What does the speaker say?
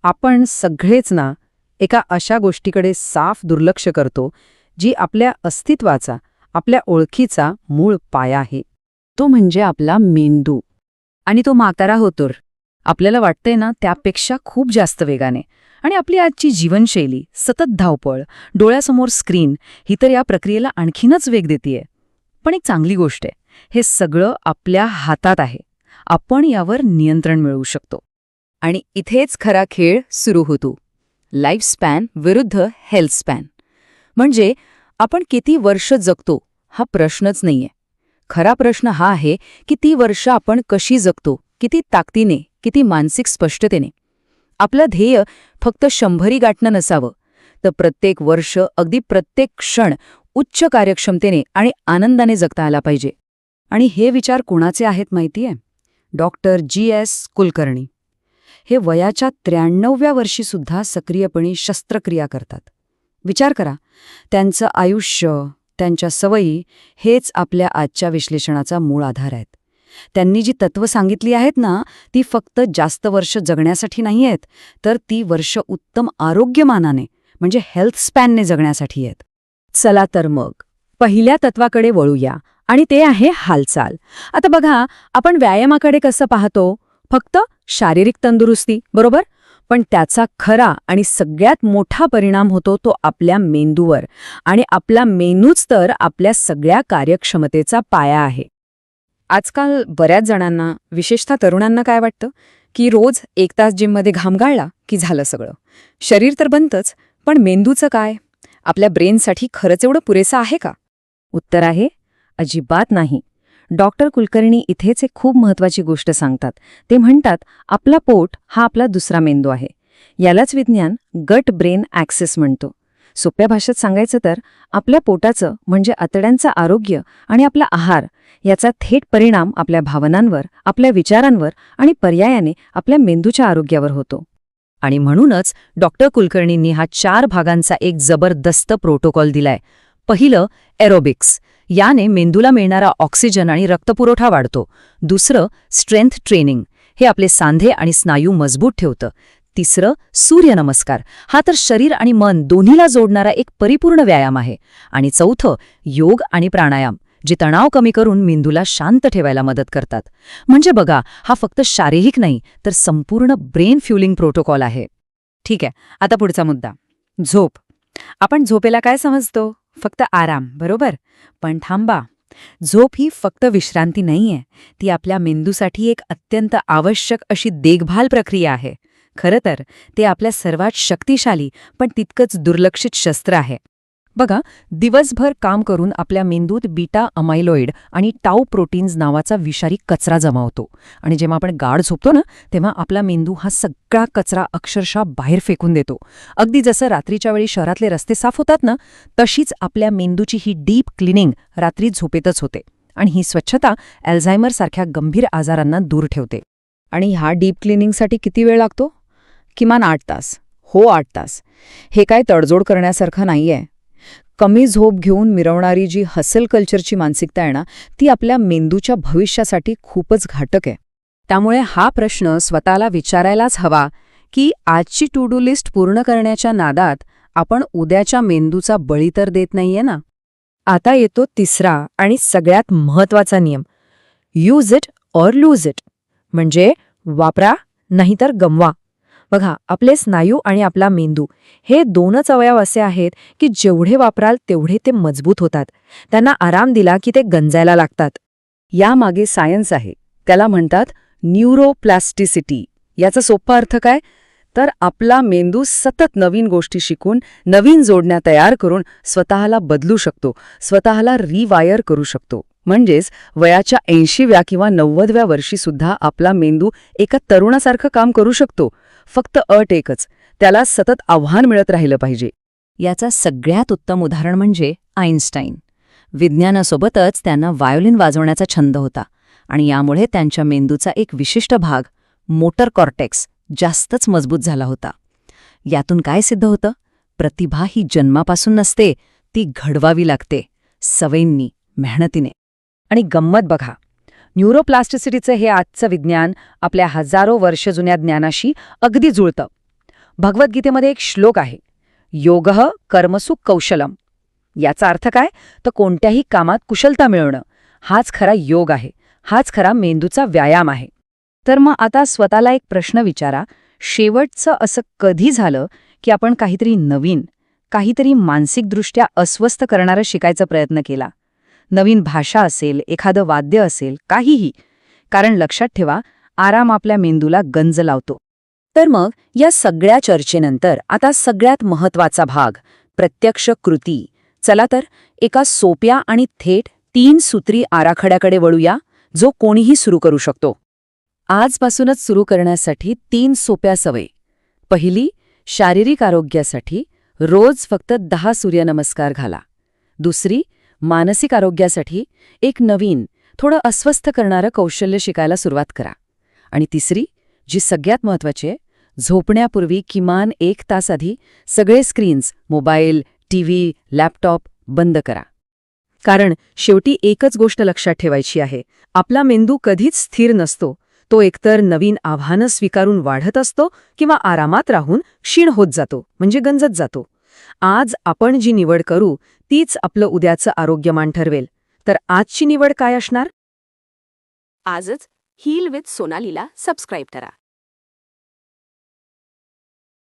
आपण सगळेच ना एका अशा गोष्टीकडे साफ दुर्लक्ष करतो जी आपल्या अस्तित्वाचा, आपल्या ओळखीचा मूळ पाया आहे. तो म्हणजे आपला मेंदू. आणि तो म्हातारा होतोर. आपल्याला वाटतंय ना त्यापेक्षा खूप जास्त वेगाने. आणि आपली आजची जीवनशैली, सतत धावपळ, डोळ्यासमोर स्क्रीन ही तर या प्रक्रियेला आणखीनच वेग देतीये. पण एक चांगली गोष्ट आहे, हे सगळं आपल्या हातात आहे. आपण यावर नियंत्रण मिळवू शकतो. आणि इथेच खरा खेळ सुरू होतो. लाईफ स्पॅन विरुद्ध हेल्थ स्पॅन. म्हणजे आपण किती वर्ष जगतो हा प्रश्नच नाहीये. खरा प्रश्न हा आहे की ती वर्ष आपण कशी जगतो, किती ताकदीने, किती मानसिक स्पष्टतेने. आपलं ध्येय फक्त 100 गाठणं नसावं, तर प्रत्येक वर्ष, अगदी प्रत्येक क्षण उच्च कार्यक्षमतेने आणि आनंदाने जगता आला पाहिजे. आणि हे विचार कोणाचे आहेत माहितीये? Doctor G.S. कुलकर्णी. हे वयाच्या 93व्या वर्षीसुद्धा सक्रियपणे शस्त्रक्रिया करतात. विचार करा, त्यांचं आयुष्य, त्यांच्या सवयी हेच आपल्या आजच्या विश्लेषणाचा मूळ आधार आहेत. त्यांनी जी तत्त्व सांगितली आहेत ना, ती फक्त जास्त वर्ष जगण्यासाठी नाही आहेत, तर ती वर्ष उत्तम आरोग्यमानाने म्हणजे हेल्थ स्पॅनने जगण्यासाठी आहेत. चला तर मग पहिल्या तत्वाकडे वळूया, आणि ते आहे हालचाल. आता बघा, आपण व्यायामाकडे कसं पाहतो? फक्त शारीरिक तंदुरुस्ती, बरोबर? पण त्याचा खरा आणि सगळ्यात मोठा परिणाम होतो तो आपल्या मेंदूवर. आणि आपला मेंदूच तर आपल्या सगळ्या कार्यक्षमतेचा पाया आहे. आजकाल बऱ्याच जणांना, विशेषतः तरुणांना काय वाटतं की रोज 1 तास जिममध्ये घाम गाळला की झालं सगळं. शरीर तर बनतंच, पण मेंदूचं काय? आपल्या ब्रेनसाठी खरंच एवढं पुरेसं आहे का? उत्तर आहे, अजिबात नाही. डॉक्टर कुलकर्णी इथेच एक खूप महत्त्वाची गोष्ट सांगतात. ते म्हणतात, आपला पोट हा आपला दुसरा मेंदू आहे. यालाच विज्ञान गट ब्रेन ॲक्सेस म्हणतो. सोप्या भाषेत सांगायचं तर आपल्या पोटाचं म्हणजे आतड्यांचं आरोग्य आणि आपला आहार याचा थेट परिणाम आपल्या भावनांवर, आपल्या विचारांवर आणि पर्यायाने आपल्या मेंदूच्या आरोग्यावर होतो. आणि म्हणूनच डॉक्टर कुलकर्णींनी हा 4 भागांचा एक जबरदस्त प्रोटोकॉल दिलाय. पहिलं, एरोबिक्स. याने मेंदूला मिळणारा ऑक्सिजन आणि रक्तपुरवठा वाढतो. दुसरं, स्ट्रेंथ ट्रेनिंग. हे आपले सांधे आणि स्नायू मजबूत ठेवतं. तिसरं, सूर्यनमस्कार. हा तर शरीर आणि मन दोन्हीला जोडणारा एक परिपूर्ण व्यायाम आहे. आणि चौथं, योग आणि प्राणायाम, जे तणाव कमी करून मेंदूला शांत ठेवायला मदत करतात. म्हणजे बघा, हा फक्त शारीरिक नाही तर संपूर्ण ब्रेन फ्युलिंग प्रोटोकॉल आहे. ठीक आहे, आता पुढचा मुद्दा, झोप. आपण झोपेला काय समजतो? फक्त आराम, बरोबर? पण थांबा, झोप ही फक्त विश्रांती नाहीये. ती आपल्या मेंदूसाठी एक अत्यंत आवश्यक अशी देखभाल प्रक्रिया आहे. खरं तर ते आपल्या सर्वात शक्तिशाली पण तितकंच दुर्लक्षित शस्त्र आहे. बघा, दिवसभर काम करून आपल्या मेंदूत बीटा अमायलोइड आणि टाऊ प्रोटीन्स नावाचा विषारी कचरा जमा होतो. आणि जेव्हा आपण गाढ झोपतो ना, तेव्हा आपला मेंदू हा सगळा कचरा अक्षरशः बाहेर फेकून देतो. अगदी जसं रात्रीच्या वेळी शहरातले रस्ते साफ होतात ना, तशीच आपल्या मेंदूची ही डीप क्लिनिंग रात्री झोपेतच होते. आणि ही स्वच्छता अल्झायमरसारख्या गंभीर आजारांना दूर ठेवते. आणि ह्या डीप क्लिनिंगसाठी किती वेळ लागतो? किमान 8 तास. हो, 8 तास. हे काय तडजोड करण्यासारखं नाहीये. कमी झोप घेऊन मिरवणारी जी हसल कल्चरची मानसिकता आहे ना, ती आपल्या मेंदूच्या भविष्यासाठी खूपच घातक आहे. त्यामुळे हा प्रश्न स्वतःला विचारायलाच हवा की आजची टू डू लिस्ट पूर्ण करण्याच्या नादात आपण उद्याच्या मेंदूचा बळी तर देत नाहीये ना. आता येतो तिसरा आणि सगळ्यात महत्त्वाचा नियम, use it or lose it. म्हणजे वापरा नाहीतर गमवा. बघा, आपले स्नायू आणि आपला मेंदू हे 2च अवयव असे आहेत की जेवढे वापराल तेवढे ते मजबूत होतात. त्यांना आराम दिला की ते गंजायला लागतात. यामागे सायन्स आहे. त्याला म्हणतात न्यूरोप्लास्टिसिटी. याचा सोपा अर्थ काय? तर आपला मेंदू सतत नवीन गोष्टी शिकून, नवीन जोडण्या तयार करून स्वतःला बदलू शकतो, स्वतःला रिवायर करू शकतो. म्हणजेच वयाच्या 80व्या किंवा 90व्या वर्षीसुद्धा आपला मेंदू एका तरुणासारखं काम करू शकतो. फक्त अट एकच, त्याला सतत आव्हान मिळत राहिलं पाहिजे. याचा सगळ्यात उत्तम उदाहरण म्हणजे आईन्स्टाईन. विज्ञानासोबतच त्यांना व्हायोलिन वाजवण्याचा छंद होता. आणि यामुळे त्यांच्या मेंदूचा एक विशिष्ट भाग, मोटर कॉर्टेक्स, जास्तच मजबूत झाला होता. यातून काय सिद्ध होतं? प्रतिभा ही जन्मापासून नसते, ती घडवावी लागते, सवयींनी, मेहनतीने. आणि गंमत बघा, न्यूरोप्लास्टिसिटीचं हे आजचं विज्ञान आपल्या हजारो वर्ष जुन्या ज्ञानाशी अगदी जुळतं. भगवद्गीतेमध्ये एक श्लोक आहे, योगः कर्मसु कौशलम. याचा अर्थ काय? तर कोणत्याही कामात कुशलता मिळवणं हाच खरा योग आहे, हाच खरा मेंदूचा व्यायाम आहे. तर मग आता स्वतःला एक प्रश्न विचारा, शेवटचं असं कधी झालं की आपण काहीतरी नवीन, काहीतरी मानसिकदृष्ट्या अस्वस्थ करणारं शिकायचा प्रयत्न केला? नवीन भाषा असेल, एखादं वाद्य असेल, काहीही. कारण लक्षात ठेवा, आराम आपल्या मेंदूला गंज लावतो. तर मग या सगळ्या चर्चेनंतर आता सगळ्यात महत्वाचा भाग, प्रत्यक्ष कृती. चला तर एका सोप्या आणि थेट 3 सूत्री आराखड्याकडे वळूया, जो कोणीही सुरू करू शकतो. आजपासूनच सुरू करण्यासाठी 3 सोप्या सवयी. पहिली, शारीरिक आरोग्यासाठी रोज फक्त 10 सूर्यनमस्कार घाला. दुसरी, मानसिक आरोग्यासाठी एक नवीन, थोडं अस्वस्थ करणारं कौशल्य शिकायला सुरुवात करा. आणि तिसरी, जी सगळ्यात महत्त्वाची आहे, झोपण्यापूर्वी किमान 1 तास आधी सगळे स्क्रीन्स, मोबाईल, टीव्ही, लॅपटॉप बंद करा. कारण शेवटी एकच गोष्ट लक्षात ठेवायची आहे, आपला मेंदू कधीच स्थिर नसतो. तो एकतर नवीन आव्हानं स्वीकारून वाढत असतो किंवा आरामात राहून क्षीण होत जातो, म्हणजे गंजत जातो. आज आपण जी निवड करू तीच आपलं उद्याचं आरोग्यमान ठरवेल. तर आजची निवड काय असणार? आजच हील विथ सोनालीला सबस्क्राईब करा.